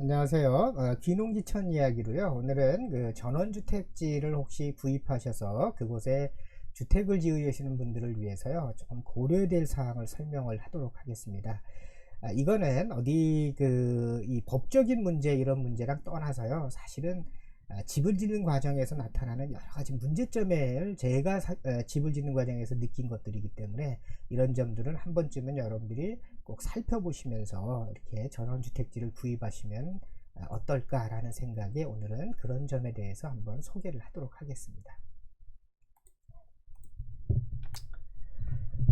안녕하세요. 귀농귀촌 이야기로요. 오늘은 그 전원주택지를 혹시 구입하셔서 그곳에 주택을 지으시는 분들을 위해서요. 조금 고려될 사항을 설명을 하도록 하겠습니다. 이거는 어디 이 법적인 문제 이런 문제랑 떠나서요. 사실은 집을 짓는 과정에서 나타나는 여러 가지 문제점을 제가 집을 짓는 과정에서 느낀 것들이기 때문에 이런 점들은 한 번쯤은 여러분들이 꼭 살펴보시면서 이렇게 전원주택지를 구입하시면 어떨까라는 생각에 오늘은 그런 점에 대해서 한번 소개를 하도록 하겠습니다.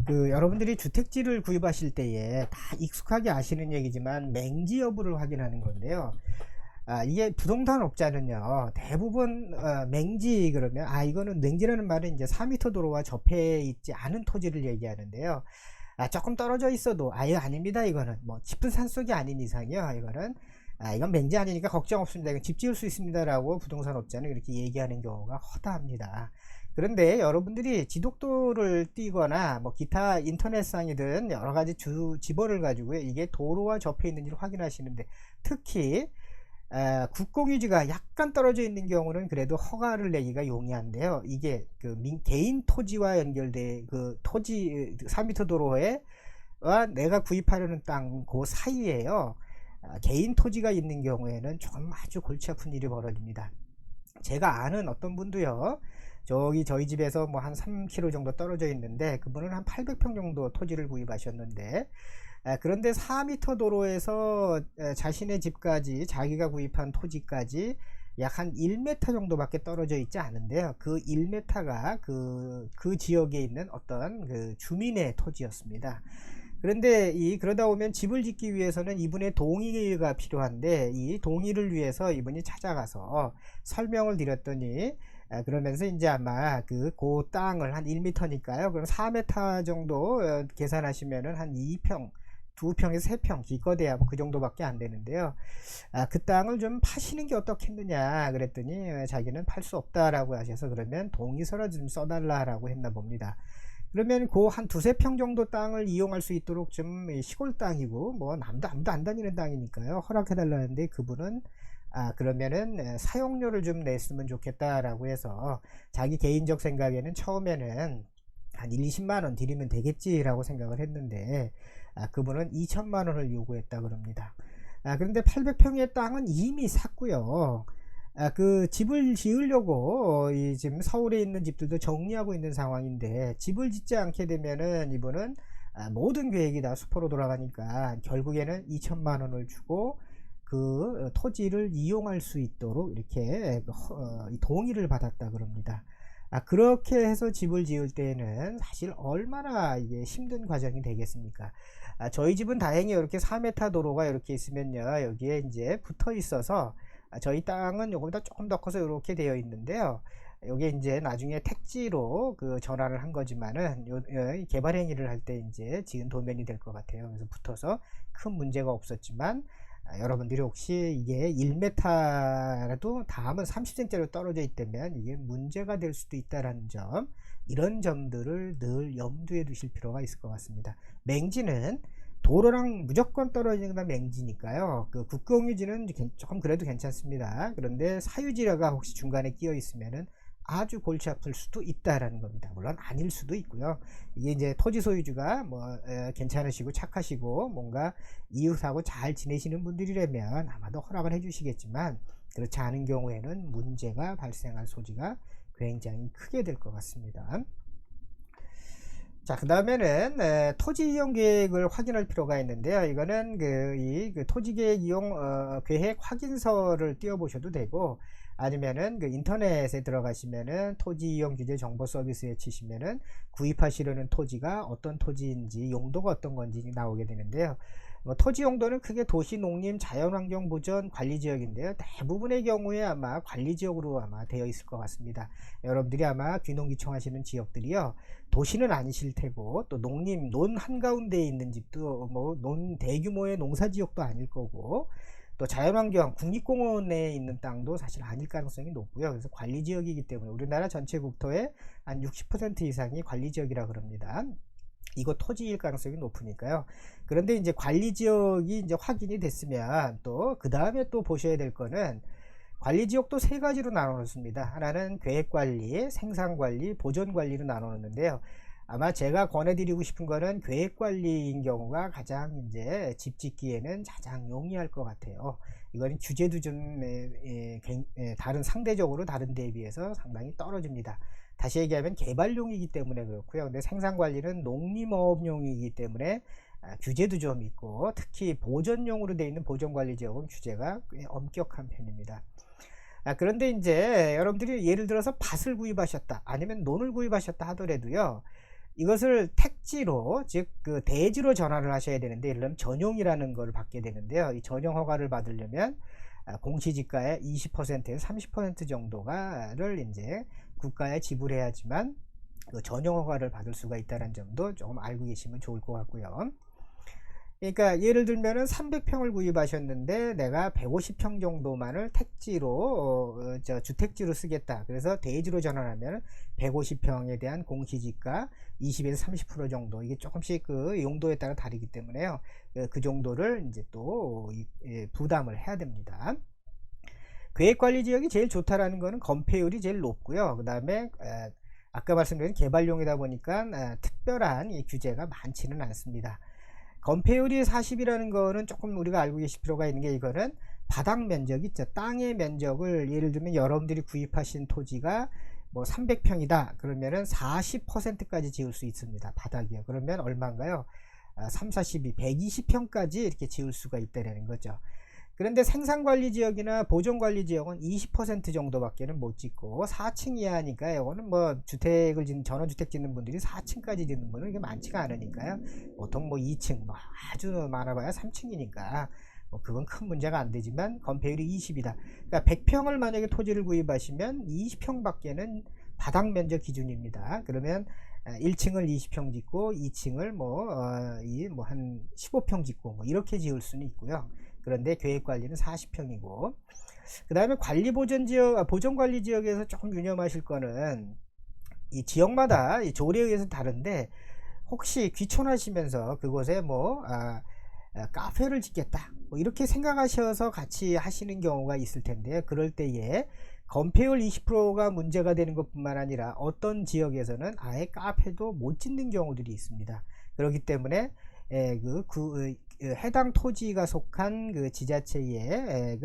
여러분들이 주택지를 구입하실 때에 다 익숙하게 아시는 얘기지만 맹지 여부를 확인하는 건데요. 이게 부동산 업자는요 대부분 맹지 그러면 이거는 맹지라는 말은 이제 4m 도로와 접해 있지 않은 토지를 얘기하는데요. 조금 떨어져 있어도 이거 아닙니다. 이거는 뭐 깊은 산속이 아닌 이상이요, 이거는 이건 맹지 아니니까 걱정 없습니다. 이건 집 지을 수 있습니다 라고 부동산 업자는 이렇게 얘기하는 경우가 허다합니다. 그런데 여러분들이 지독도를 띄거나 뭐 기타 인터넷상이든 여러가지 지번을 가지고 이게 도로와 접해 있는지를 확인하시는데, 특히 국공유지가 약간 떨어져 있는 경우는 그래도 허가를 내기가 용이한데요. 이게 개인 토지와 연결돼 토지 4m 도로에 내가 구입하려는 땅 그 사이에요. 개인 토지가 있는 경우에는 좀 아주 골치 아픈 일이 벌어집니다. 제가 아는 어떤 분도요, 저희 집에서 뭐 한 3km 정도 떨어져 있는데 그분은 한 800평 정도 토지를 구입하셨는데, 그런데 4m 도로에서 자신의 집까지, 자기가 구입한 토지까지 약 한 1m 정도밖에 떨어져 있지 않은데요. 그 1m가 그 지역에 있는 어떤 주민의 토지였습니다. 그런데 그러다 보면 집을 짓기 위해서는 이분의 동의가 필요한데, 이 동의를 위해서 이분이 찾아가서 설명을 드렸더니, 그러면서 이제 아마 그 땅을 한 1m니까요. 그럼 4m 정도 계산하시면은 한 2평, 2평에서 3평, 기껏해야 뭐 그 정도밖에 안 되는데요. 그 땅을 좀 파시는 게 어떻겠느냐 그랬더니 자기는 팔 수 없다라고 하셔서, 그러면 동의서를 좀 써달라라고 했나 봅니다. 그러면 한 두세 평 정도 땅을 이용할 수 있도록 좀 시골 땅이고 뭐 아무도 안 다니는 땅이니까요, 허락해 달라는데, 그분은 그러면은 사용료를 좀 냈으면 좋겠다라고 해서 자기 개인적 생각에는 처음에는 한 1, 20만 원 드리면 되겠지라고 생각을 했는데, 그분은 2천만 원을 요구했다 그럽니다. 그런데 800평의 땅은 이미 샀고요. 집을 지으려고 지금 서울에 있는 집들도 정리하고 있는 상황인데, 집을 짓지 않게 되면은 이분은 모든 계획이 다 수포로 돌아가니까 결국에는 2천만 원을 주고 그 토지를 이용할 수 있도록 이렇게 동의를 받았다 그럽니다. 그렇게 해서 집을 지을 때에는 사실 얼마나 이게 힘든 과정이 되겠습니까? 저희 집은 다행히 이렇게 4m 도로가 이렇게 있으면요, 여기에 이제 붙어 있어서 저희 땅은 요거보다 조금 더 커서 이렇게 되어 있는데요. 요게 이제 나중에 택지로 전환을 한 거지만은 개발 행위를 할 때 이제 지은 도면이 될 것 같아요. 그래서 붙어서 큰 문제가 없었지만, 여러분들이 혹시 이게 1m라도 다음은 30cm로 떨어져 있다면 이게 문제가 될 수도 있다라는 점, 이런 점들을 늘 염두에 두실 필요가 있을 것 같습니다. 맹지는 도로랑 무조건 떨어지는 건 맹지니까요. 국공유지는 조금 그래도 괜찮습니다. 그런데 사유지가 혹시 중간에 끼어 있으면은 아주 골치 아플 수도 있다라는 겁니다. 물론 아닐 수도 있고요. 이게 이제 토지 소유주가 뭐 괜찮으시고 착하시고 뭔가 이웃하고 잘 지내시는 분들이라면 아마도 허락을 해주시겠지만, 그렇지 않은 경우에는 문제가 발생할 소지가 굉장히 크게 될 것 같습니다. 자, 그 다음에는 토지 이용 계획을 확인할 필요가 있는데요. 이거는 토지 계획 이용 계획 확인서를 띄워 보셔도 되고, 아니면은 인터넷에 들어가시면은 토지 이용 규제 정보 서비스에 치시면은 구입하시려는 토지가 어떤 토지인지, 용도가 어떤 건지 나오게 되는데요. 토지 용도는 크게 도시, 농림, 자연환경 보전, 관리지역인데요. 대부분의 경우에 아마 관리지역으로 아마 되어 있을 것 같습니다. 여러분들이 아마 귀농귀촌 하시는 지역들이요, 도시는 아니실 테고, 또 농림, 논 한가운데에 있는 집도 뭐 논 대규모의 농사지역도 아닐 거고, 또 자연환경, 국립공원에 있는 땅도 사실 아닐 가능성이 높고요. 그래서 관리지역이기 때문에 우리나라 전체 국토의 한 60% 이상이 관리지역이라 그럽니다. 이거 토지일 가능성이 높으니까요. 그런데 이제 관리 지역이 이제 확인이 됐으면 또 그 다음에 또 보셔야 될 거는 관리 지역도 세 가지로 나눠 놓습니다. 하나는 계획 관리, 생산 관리, 보존 관리로 나눠 놓는데요. 아마 제가 권해드리고 싶은 거는 계획 관리인 경우가 가장 이제 집 짓기에는 가장 용이할 것 같아요. 이거는 규제도 좀 다른 상대적으로 다른 데에 비해서 상당히 떨어집니다. 다시 얘기하면 개발용이기 때문에 그렇고요. 근데 생산 관리는 농림어업용이기 때문에 규제도 좀 있고, 특히 보존용으로 되어 있는 보존관리 지역은 규제가 꽤 엄격한 편입니다. 그런데 이제 여러분들이 예를 들어서 밭을 구입하셨다, 아니면 논을 구입하셨다 하더라도요, 이것을 택지로, 즉 그 대지로 전환을 하셔야 되는데, 예를 들면 전용이라는 걸 받게 되는데요. 이 전용 허가를 받으려면 공시지가의 20%에서 30% 정도가를 이제 국가에 지불해야지만 그 전용 허가를 받을 수가 있다는 점도 조금 알고 계시면 좋을 것 같고요. 그러니까 예를 들면은 300평을 구입하셨는데 내가 150평 정도만을 택지로 주택지로 쓰겠다. 그래서 대지로 전환하면 150평에 대한 공시지가 20에서 30% 정도, 이게 조금씩 그 용도에 따라 다르기 때문에요. 그 정도를 이제 또 부담을 해야 됩니다. 계획관리 지역이 제일 좋다라는 거는 건폐율이 제일 높고요. 그 다음에 아까 말씀드린 개발용이다 보니까 특별한 이 규제가 많지는 않습니다. 건폐율이 40이라는 거는 조금 우리가 알고 계실 필요가 있는 게, 이거는 바닥 면적 있죠. 땅의 면적을 예를 들면 여러분들이 구입하신 토지가 뭐 300평이다 그러면은 40%까지 지을 수 있습니다. 바닥이요. 그러면 얼마인가요? 3, 42, 120평까지 이렇게 지을 수가 있다는 거죠. 그런데 생산관리지역이나 보존관리지역은 20% 정도밖에는 못 짓고 4층 이하니까, 이거는 뭐 주택을 짓는, 전원주택 짓는 분들이 4층까지 짓는 분은 이게 많지가 않으니까요. 보통 뭐 2층, 뭐 아주 많아봐야 3층이니까 뭐 그건 큰 문제가 안 되지만 건폐율이 20이다. 그러니까 100평을 만약에 토지를 구입하시면 20평밖에는 바닥 면적 기준입니다. 그러면 1층을 20평 짓고 2층을 한 15평 짓고 뭐 이렇게 지을 수는 있고요. 그런데 계획관리는 40평이고, 그 다음에 보존관리지역에서 조금 유념하실 거는, 이 지역마다 이 조례에 의해서 다른데, 혹시 귀촌하시면서 그곳에 카페를 짓겠다 뭐 이렇게 생각하셔서 같이 하시는 경우가 있을 텐데요. 그럴 때에 건폐율 20%가 문제가 되는 것뿐만 아니라 어떤 지역에서는 아예 카페도 못 짓는 경우들이 있습니다. 그렇기 때문에 해당 토지가 속한 그 지자체에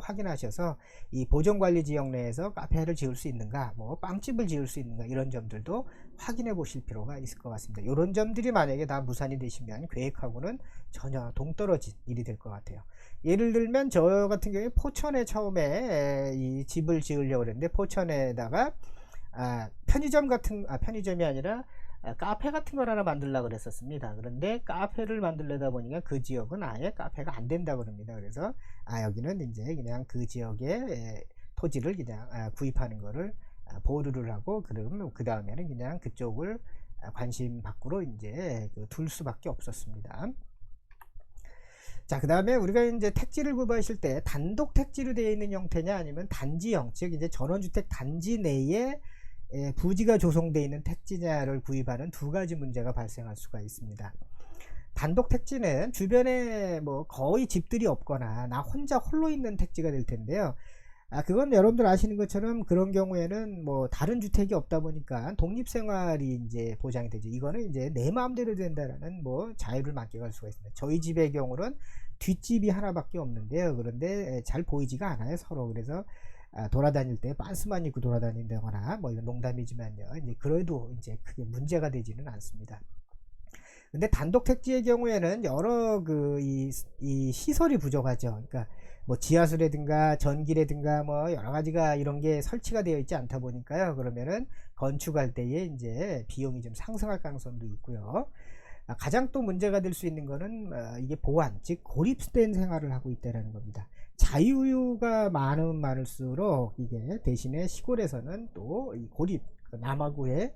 확인하셔서 이 보존관리 지역 내에서 카페를 지을 수 있는가, 뭐 빵집을 지을 수 있는가, 이런 점들도 확인해 보실 필요가 있을 것 같습니다. 이런 점들이 만약에 다 무산이 되시면 계획하고는 전혀 동떨어진 일이 될 것 같아요. 예를 들면 저 같은 경우에 포천에 처음에 이 집을 지으려고 했는데, 포천에다가 편의점이 아니라 카페 같은 걸 하나 만들려고 그랬었습니다. 그런데 카페를 만들려다 보니까 그 지역은 아예 카페가 안 된다고 합니다. 그래서 여기는 이제 그냥 그 지역의 토지를 그냥 구입하는 거를 보류를 하고, 그러면 그 다음에는 그냥 그쪽을 관심 밖으로 이제 둘 수밖에 없었습니다. 자, 그 다음에 우리가 이제 택지를 구입하실 때 단독 택지로 되어 있는 형태냐, 아니면 단지형, 즉 이제 전원주택 단지 내에 부지가 조성되어 있는 택지냐를 구입하는 두 가지 문제가 발생할 수가 있습니다. 단독 택지는 주변에 뭐 거의 집들이 없거나 나 혼자 홀로 있는 택지가 될 텐데요. 그건 여러분들 아시는 것처럼 그런 경우에는 뭐 다른 주택이 없다 보니까 독립생활이 이제 보장이 되죠. 이거는 이제 내 마음대로 된다라는 뭐 자유를 맡겨갈 수가 있습니다. 저희 집의 경우는 뒷집이 하나밖에 없는데요. 그런데 잘 보이지가 않아요, 서로. 그래서 돌아다닐 때 빤스만 입고 돌아다닌다거나 뭐 이런 농담이지만요. 이제 그래도 이제 크게 문제가 되지는 않습니다. 근데 단독 택지의 경우에는 여러 이 시설이 부족하죠. 그러니까 뭐 지하수라든가 전기라든가 뭐 여러 가지가 이런 게 설치가 되어 있지 않다 보니까요. 그러면은 건축할 때에 이제 비용이 좀 상승할 가능성도 있고요. 가장 또 문제가 될 수 있는 거는 이게 보안, 즉 고립된 생활을 하고 있다는 겁니다. 자유가 많을수록 이게 대신에 시골에서는 또 이 고립, 남하고의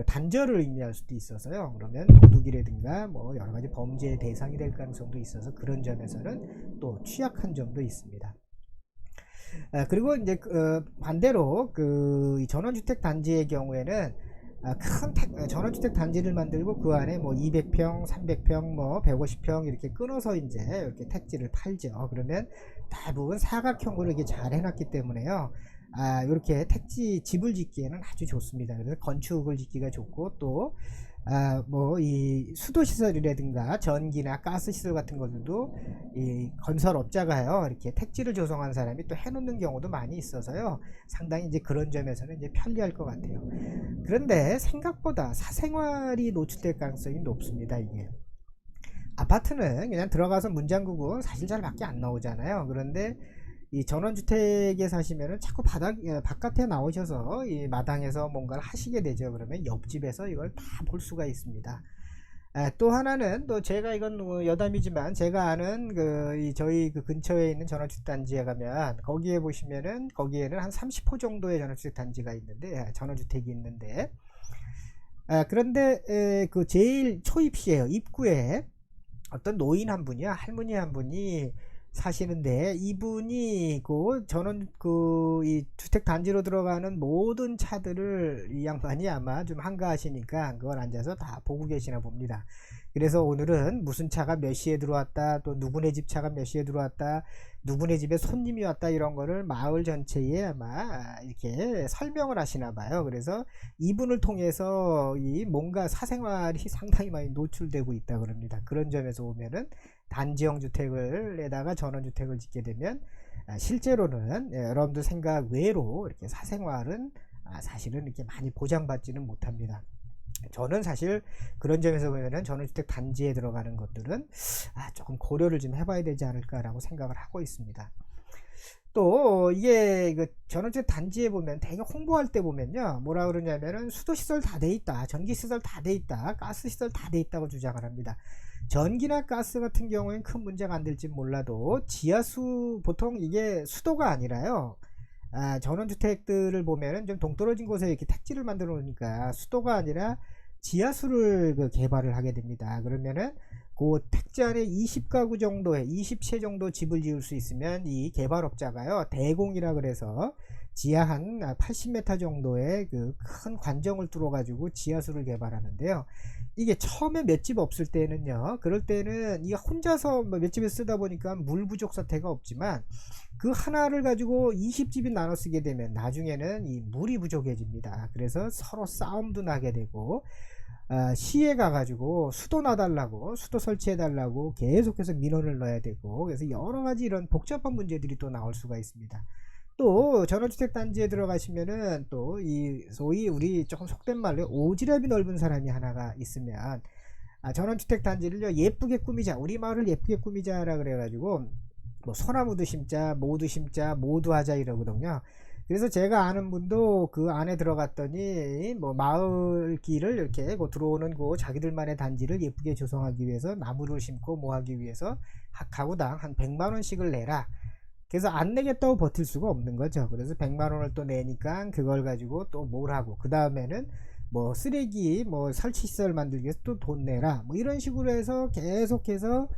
단절을 의미할 수도 있어서요. 그러면 도둑이라든가 뭐 여러 가지 범죄의 대상이 될 가능성도 있어서 그런 점에서는 또 취약한 점도 있습니다. 그리고 이제 반대로 이 전원주택 단지의 경우에는 큰 전원주택 단지를 만들고 그 안에 뭐 200평, 300평, 뭐 150평 이렇게 끊어서 이제 이렇게 택지를 팔죠. 그러면 대부분 사각형으로 이렇게 잘 해놨기 때문에요. 이렇게 택지 집을 짓기에는 아주 좋습니다. 그래서 건축을 짓기가 좋고 또 뭐 이 수도 시설이라든가 전기나 가스 시설 같은 것들도 이 건설업자가요 이렇게 택지를 조성한 사람이 또 해놓는 경우도 많이 있어서요 상당히 이제 그런 점에서는 이제 편리할 것 같아요. 그런데 생각보다 사생활이 노출될 가능성이 높습니다. 이게 아파트는 그냥 들어가서 문 잠그고 사실 잘 밖에 안 나오잖아요. 그런데 이 전원주택에 사시면은 자꾸 바깥에 나오셔서 이 마당에서 뭔가를 하시게 되죠. 그러면 옆집에서 이걸 다 볼 수가 있습니다. 또 하나는 또 제가 이건 뭐 여담이지만 제가 아는 저희 그 근처에 있는 전원주택 단지에 가면 거기에 보시면은 거기에는 한 30호 정도의 전원주택 단지가 있는데 전원주택이 있는데 그런데 그 제일 초입시에요. 입구에 어떤 노인 한 분이야 할머니 한 분이 사시는데 이분이 그 저는 그 이 주택 단지로 들어가는 모든 차들을 이 양반이 아마 좀 한가하시니까 그걸 앉아서 다 보고 계시나 봅니다. 그래서 오늘은 무슨 차가 몇 시에 들어왔다 또 누구네 집 차가 몇 시에 들어왔다 누구네 집에 손님이 왔다 이런 거를 마을 전체에 아마 이렇게 설명을 하시나 봐요. 그래서 이분을 통해서 이 뭔가 사생활이 상당히 많이 노출되고 있다 그럽니다. 그런 점에서 보면은 단지형 주택을 에다가 전원주택을 짓게 되면 실제로는 여러분들 생각 외로 이렇게 사생활은 사실은 이렇게 많이 보장받지는 못합니다. 저는 사실 그런 점에서 보면은 전원주택 단지에 들어가는 것들은 조금 고려를 좀 해봐야 되지 않을까라고 생각을 하고 있습니다. 또 이게 그 전원주택 단지에 보면 대개 홍보할 때 보면요 뭐라 그러냐면은 수도시설 다 돼 있다 전기시설 다 돼 있다 가스시설 다 돼 있다고 주장을 합니다. 전기나 가스 같은 경우에는 큰 문제가 안 될지 몰라도 지하수 보통 이게 수도가 아니라요 전원주택들을 보면은 좀 동떨어진 곳에 이렇게 택지를 만들어 놓으니까 수도가 아니라 지하수를 개발을 하게 됩니다. 그러면은 그 택지 안에 20가구 정도의 20채 정도 집을 지을 수 있으면 이 개발업자가요 대공이라 그래서 지하 한 80m 정도의 그 큰 관정을 뚫어 가지고 지하수를 개발하는데요. 이게 처음에 몇 집 없을 때는요 그럴 때는 이 혼자서 몇 집을 쓰다 보니까 물 부족 사태가 없지만 그 하나를 가지고 20집이 나눠 쓰게 되면 나중에는 이 물이 부족해집니다. 그래서 서로 싸움도 나게 되고 시에 가가지고 수도 놔달라고 수도 설치해달라고 계속해서 민원을 넣어야 되고 그래서 여러가지 이런 복잡한 문제들이 또 나올 수가 있습니다. 또 전원주택 단지에 들어가시면은 또 이 소위 우리 조금 속된 말로 오지랖이 넓은 사람이 하나가 있으면 전원주택 단지를 예쁘게 꾸미자 우리 마을을 예쁘게 꾸미자라 그래가지고 뭐 소나무도 심자 모두 심자 모두 하자 이러거든요. 그래서 제가 아는 분도 그 안에 들어갔더니 뭐 마을 길을 이렇게 들어오는 그 자기들만의 단지를 예쁘게 조성하기 위해서 나무를 심고 뭐 하기 위해서 가구당 한 100만원씩을 내라. 그래서 안 내겠다고 버틸 수가 없는 거죠. 그래서 100만원을 또 내니까 그걸 가지고 또 뭘 하고 그 다음에는 뭐 쓰레기 뭐 설치시설 만들기 위해서 또 돈 내라 뭐 이런 식으로 해서 계속해서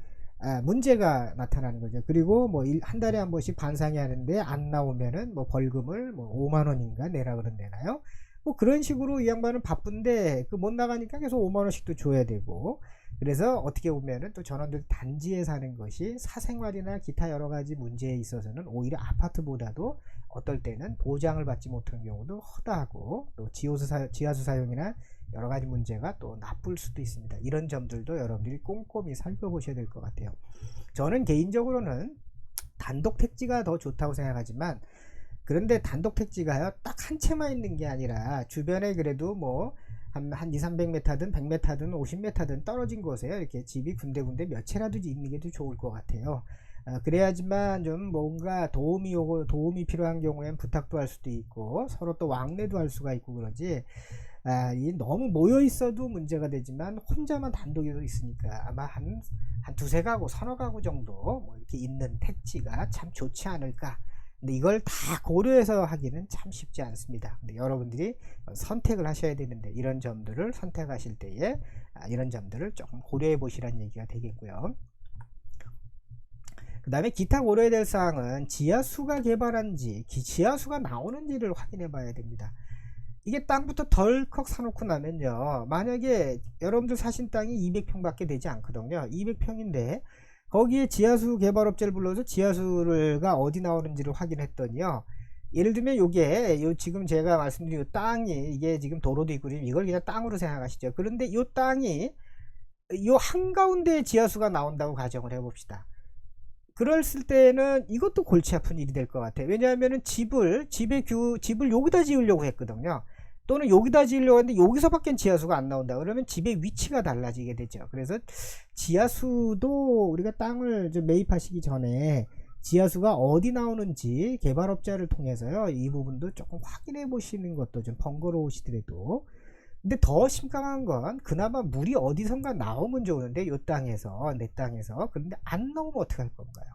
문제가 나타나는 거죠. 그리고 뭐 한 달에 한 번씩 반상회 하는데 안 나오면은 뭐 벌금을 뭐 5만원인가 내라 그런대나요? 뭐 그런 식으로 이 양반은 바쁜데 그 못 나가니까 계속 5만원씩도 줘야 되고 그래서 어떻게 보면은 또 전원들 단지에 사는 것이 사생활이나 기타 여러 가지 문제에 있어서는 오히려 아파트보다도 어떨 때는 보장을 받지 못하는 경우도 허다하고 또 지하수 사용이나 여러 가지 문제가 또 나쁠 수도 있습니다. 이런 점들도 여러분들이 꼼꼼히 살펴보셔야 될 것 같아요. 저는 개인적으로는 단독 택지가 더 좋다고 생각하지만 그런데 단독 택지가요 딱 한 채만 있는 게 아니라 주변에 그래도 뭐 한 2, 300m든 100m든 50m든 떨어진 곳에 이렇게 집이 군데군데 몇 채라도 있는 게 더 좋을 것 같아요. 그래야지만 좀 뭔가 도움이 필요한 경우엔 부탁도 할 수도 있고 서로 또 왕래도 할 수가 있고 그러지 이 너무 모여 있어도 문제가 되지만 혼자만 단독으로 있으니까 아마 한 두세 가구 서너 가구 정도 뭐 이렇게 있는 택지가 참 좋지 않을까. 근데 이걸 다 고려해서 하기는 참 쉽지 않습니다. 근데 여러분들이 선택을 하셔야 되는데 이런 점들을 선택하실 때에 이런 점들을 조금 고려해 보시라는 얘기가 되겠고요. 그 다음에 기타 고려해야 될 사항은 지하수가 개발한지 지하수가 나오는지를 확인해 봐야 됩니다. 이게 땅부터 덜컥 사놓고 나면요, 만약에 여러분들 사신 땅이 200평 밖에 되지 않거든요. 200평인데 거기에 지하수 개발업체를 불러서 지하수가 어디 나오는지를 확인했더니요, 예를 들면 요게 요 지금 제가 말씀드린 요 땅이 이게 지금 도로도 있고 이걸 그냥 땅으로 생각하시죠. 그런데 요 땅이 요 한가운데 지하수가 나온다고 가정을 해봅시다. 그랬을 때는 이것도 골치 아픈 일이 될 것 같아요. 왜냐하면은 집을 여기다 지으려고 했거든요. 또는 여기다 지으려고 했는데 여기서밖엔 지하수가 안 나온다. 그러면 집의 위치가 달라지게 되죠. 그래서 지하수도 우리가 땅을 좀 매입하시기 전에 지하수가 어디 나오는지 개발업자를 통해서요, 이 부분도 조금 확인해 보시는 것도 좀 번거로우시더라도. 근데 더 심각한 건 그나마 물이 어디선가 나오면 좋은데 요 땅에서 내 땅에서, 그런데 안 나오면 어떻게 할 건가요?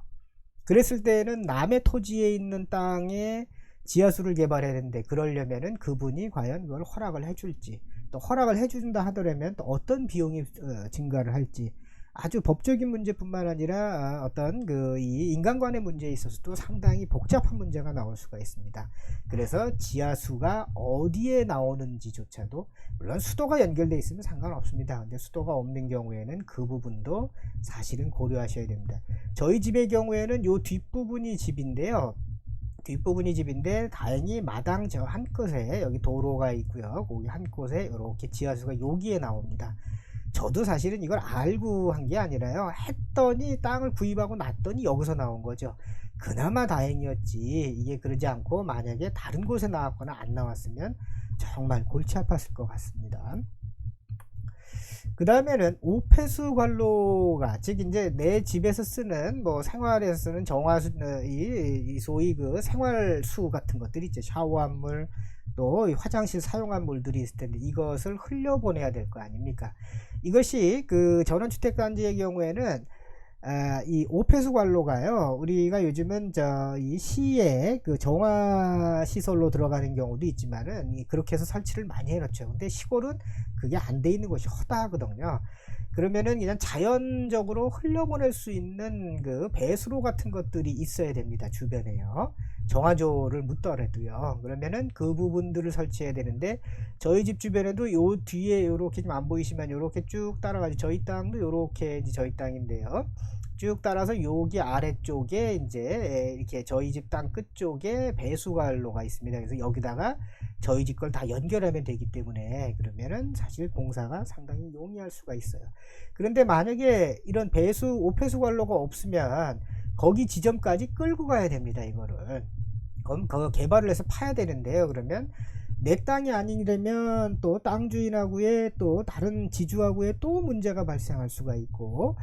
그랬을 때는 남의 토지에 있는 땅에 지하수를 개발해야 되는데, 그러려면은 그분이 과연 그걸 허락을 해줄지, 또 허락을 해준다 하더라면 또 어떤 비용이 증가를 할지, 아주 법적인 문제뿐만 아니라 어떤 이 인간관의 문제에 있어서도 상당히 복잡한 문제가 나올 수가 있습니다. 그래서 지하수가 어디에 나오는지조차도, 물론 수도가 연결되어 있으면 상관없습니다. 근데 수도가 없는 경우에는 그 부분도 사실은 고려하셔야 됩니다. 저희 집의 경우에는 요 뒷부분이 집인데요, 뒷부분이 집인데 다행히 마당 저 한 끝에 여기 도로가 있고요, 거기 한 곳에 이렇게 지하수가 여기에 나옵니다. 저도 사실은 이걸 알고 한 게 아니라요, 했더니 땅을 구입하고 났더니 여기서 나온 거죠. 그나마 다행이었지, 이게 그러지 않고 만약에 다른 곳에 나왔거나 안 나왔으면 정말 골치 아팠을 것 같습니다. 그 다음에는 오폐수 관로가, 즉 이제 내 집에서 쓰는 뭐 생활에서 쓰는 정화수, 이 소위 그 생활수 같은 것들 있죠. 샤워한 물, 또 화장실 사용한 물들이 있을 텐데 이것을 흘려보내야 될 거 아닙니까? 이것이 그 전원주택단지의 경우에는 이 오폐수 관로가요, 우리가 요즘은 이 시에 그 정화 시설로 들어가는 경우도 있지만은 그렇게 해서 설치를 많이 해놓죠. 근데 시골은 그게 안 돼 있는 곳이 허다하거든요. 그러면은 그냥 자연적으로 흘려보낼 수 있는 그 배수로 같은 것들이 있어야 됩니다, 주변에요. 정화조를 묻더라도요. 그러면은 그 부분들을 설치해야 되는데, 저희 집 주변에도 요 뒤에 요렇게 좀 안 보이시면 요렇게 쭉 따라가지고, 저희 땅도 요렇게 이제 저희 땅인데요, 쭉 따라서 여기 아래쪽에 이제 이렇게 저희 집 땅 끝쪽에 배수관로가 있습니다. 그래서 여기다가 저희 집 걸 다 연결하면 되기 때문에, 그러면은 사실 공사가 상당히 용이할 수가 있어요. 그런데 만약에 이런 오폐수 관로가 없으면 거기 지점까지 끌고 가야 됩니다, 이거를. 그럼 그거 개발을 해서 파야 되는데요. 그러면 내 땅이 아니려면 또 땅 주인하고의 또 다른 지주하고의 또 문제가 발생할 수가 있고,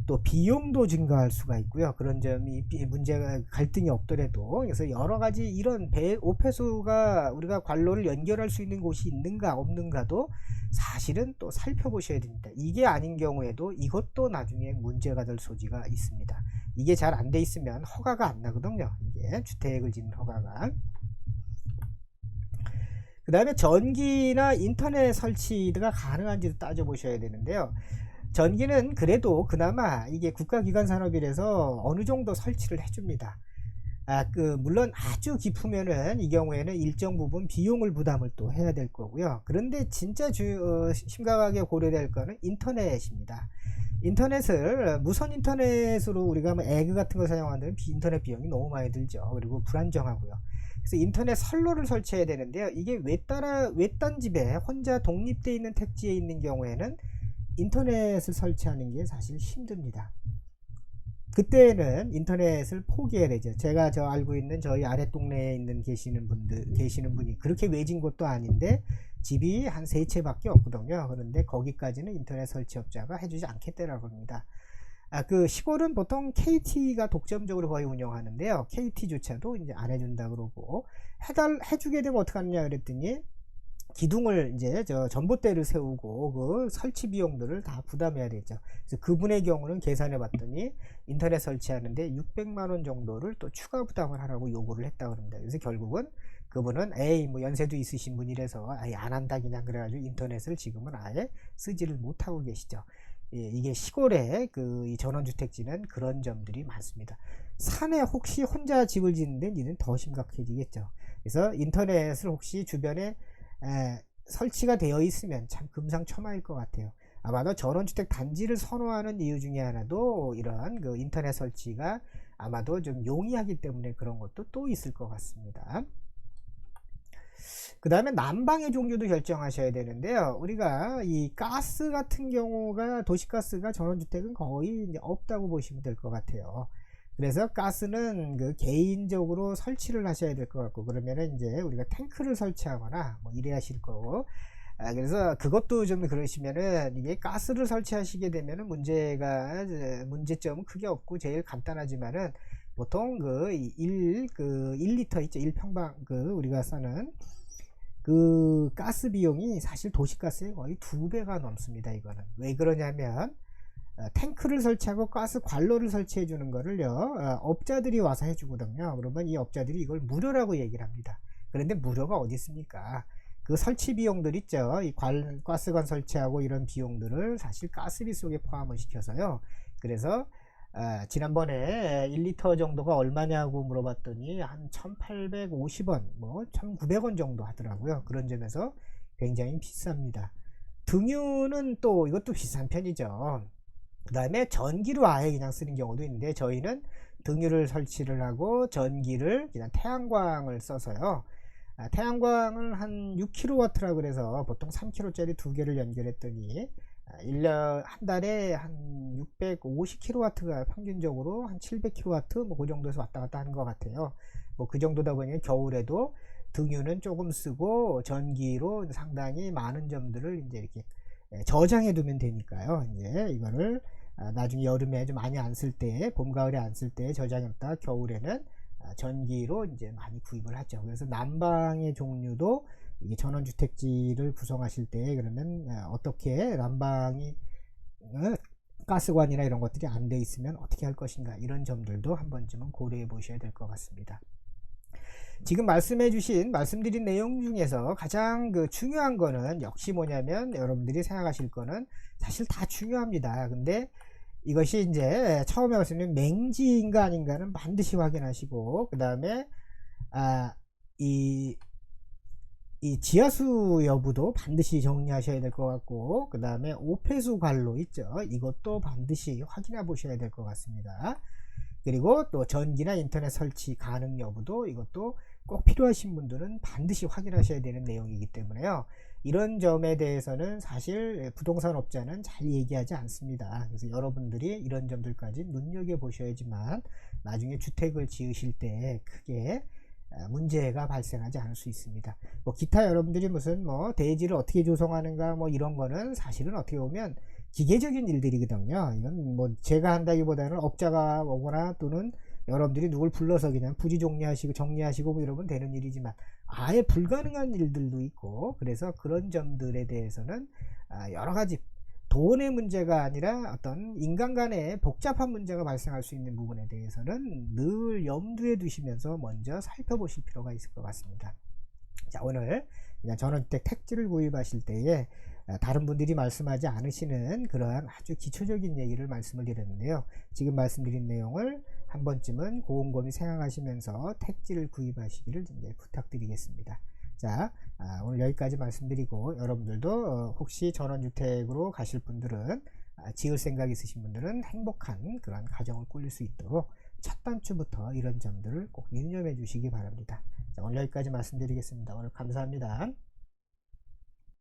또 비용도 증가할 수가 있고요. 그런 점이 문제가 갈등이 없더라도. 그래서 여러 가지 이런 오폐수가 우리가 관로를 연결할 수 있는 곳이 있는가 없는가도 사실은 또 살펴보셔야 됩니다. 이게 아닌 경우에도 이것도 나중에 문제가 될 소지가 있습니다. 이게 잘 안 돼 있으면 허가가 안 나거든요, 이게 주택을 짓는 허가가. 그 다음에 전기나 인터넷 설치가 가능한지도 따져보셔야 되는데요, 전기는 그래도 그나마 이게 국가기관 산업이라서 어느 정도 설치를 해줍니다. 물론 아주 깊으면은 이 경우에는 일정 부분 비용을 부담을 또 해야 될 거고요. 그런데 진짜 심각하게 고려될 거는 인터넷입니다. 인터넷을 무선 인터넷으로 우리가 뭐 에그 같은 걸 사용하는 인터넷 비용이 너무 많이 들죠. 그리고 불안정하고요. 그래서 인터넷 선로를 설치해야 되는데요, 이게 외딴 집에 혼자 독립되어 있는 택지에 있는 경우에는 인터넷을 설치하는 게 사실 힘듭니다. 그때는 인터넷을 포기해야 되죠. 제가 알고 있는 저희 아랫 동네에 계시는 분이 그렇게 외진 곳도 아닌데 집이 한 3채 밖에 없거든요. 그런데 거기까지는 인터넷 설치업자가 해주지 않겠다라고 합니다. 그 시골은 보통 KT가 독점적으로 거의 운영하는데요, KT조차도 이제 안 해준다 그러고, 해주게 되면 어떡하느냐 그랬더니 기둥을 이제 전봇대를 세우고 그 설치 비용들을 다 부담해야 되죠. 그래서 그분의 경우는 계산해 봤더니 인터넷 설치하는데 600만원 정도를 또 추가 부담을 하라고 요구를 했다고 합니다. 그래서 결국은 그분은 뭐 연세도 있으신 분이라서 아예 안 한다 그냥 그래가지고 인터넷을 지금은 아예 쓰지를 못하고 계시죠. 이게 시골의 이 전원주택지는 그런 점들이 많습니다. 산에 혹시 혼자 집을 짓는데 이는 더 심각해지겠죠. 그래서 인터넷을 혹시 주변에 설치가 되어 있으면 참 금상첨화일 것 같아요. 아마도 전원주택 단지를 선호하는 이유 중에 하나도 이런 그 인터넷 설치가 아마도 좀 용이하기 때문에 그런 것도 또 있을 것 같습니다. 그 다음에 난방의 종류도 결정하셔야 되는데요. 우리가 이 가스 같은 경우가 도시가스가 전원주택은 거의 이제 없다고 보시면 될 것 같아요. 그래서 가스는 그 개인적으로 설치를 하셔야 될 것 같고, 그러면은 이제 우리가 탱크를 설치하거나 뭐 이래야 하실 거고, 그래서 그것도 좀 그러시면은 이게 가스를 설치하시게 되면은 문제점은 크게 없고 제일 간단하지만은 보통 그 1리터 있죠. 1평방 그 우리가 쓰는 그 가스 비용이 사실 도시가스의 거의 2배가 넘습니다. 이거는 왜 그러냐면 탱크를 설치하고 가스 관로를 설치해 주는 거를요 업자들이 와서 해주거든요. 그러면 이 업자들이 이걸 무료라고 얘기를 합니다. 그런데 무료가 어디 있습니까? 그 설치 비용들 있죠. 이 가스관 설치하고 이런 비용들을 사실 가스비 속에 포함을 시켜서요. 그래서 지난번에 1리터 정도가 얼마냐고 물어봤더니 한 1850원 뭐 1900원 정도 하더라고요. 그런 점에서 굉장히 비쌉니다. 등유는 또 이것도 비싼 편이죠. 그 다음에 전기로 아예 그냥 쓰는 경우도 있는데, 저희는 등유를 설치를 하고 전기를 그냥 태양광을 써서요. 태양광을 한 6kW라 그래서 보통 3kW짜리 두 개를 연결했더니 1년 한 달에 한 650kW가 평균적으로 한 700kW 뭐 그 정도에서 왔다 갔다 하는 것 같아요. 뭐 그 정도다 보니 겨울에도 등유는 조금 쓰고 전기로 상당히 많은 점들을 이제 이렇게 저장해 두면 되니까요. 이제 이거를 나중에 여름에 좀 많이 안 쓸 때, 봄 가을에 안 쓸 때 저장했다가 겨울에는 전기로 이제 많이 구입을 하죠. 그래서 난방의 종류도 이게 전원주택지를 구성하실 때 그러면 어떻게 난방이 가스관이나 이런 것들이 안 돼 있으면 어떻게 할 것인가, 이런 점들도 한 번쯤은 고려해 보셔야 될 것 같습니다. 지금 말씀드린 내용 중에서 가장 그 중요한 거는 역시 뭐냐면, 여러분들이 생각하실 거는 사실 다 중요합니다. 근데 이것이 이제 처음에 말씀드린 맹지인가 아닌가는 반드시 확인하시고, 그 다음에 이 지하수 여부도 반드시 정리하셔야 될 것 같고, 그 다음에 오폐수 관로 있죠. 이것도 반드시 확인해 보셔야 될 것 같습니다. 그리고 또 전기나 인터넷 설치 가능 여부도 이것도 꼭 필요하신 분들은 반드시 확인하셔야 되는 내용이기 때문에요. 이런 점에 대해서는 사실 부동산 업자는 잘 얘기하지 않습니다. 그래서 여러분들이 이런 점들까지 눈여겨 보셔야지만 나중에 주택을 지으실 때 크게 문제가 발생하지 않을 수 있습니다. 뭐 기타 여러분들이 무슨 뭐 대지를 어떻게 조성하는가 뭐 이런 거는 사실은 어떻게 보면 기계적인 일들이거든요. 이건 뭐 제가 한다기보다는 업자가 오거나 또는 여러분들이 누굴 불러서 그냥 부지 정리하시고 뭐 이러면 되는 일이지만, 아예 불가능한 일들도 있고, 그래서 그런 점들에 대해서는 여러 가지 돈의 문제가 아니라 어떤 인간 간의 복잡한 문제가 발생할 수 있는 부분에 대해서는 늘 염두에 두시면서 먼저 살펴보실 필요가 있을 것 같습니다. 자, 오늘 그냥 전원주택 택지를 구입하실 때에 다른 분들이 말씀하지 않으시는 그러한 아주 기초적인 얘기를 말씀을 드렸는데요. 지금 말씀드린 내용을 한 번쯤은 곰곰이 생각하시면서 택지를 구입하시기를 이제 부탁드리겠습니다. 자, 오늘 여기까지 말씀드리고, 여러분들도 혹시 전원주택으로 가실 분들은 지을 생각 있으신 분들은 행복한 그런 가정을 꾸릴 수 있도록 첫 단추부터 이런 점들을 꼭 유념해 주시기 바랍니다. 자, 오늘 여기까지 말씀드리겠습니다. 오늘 감사합니다.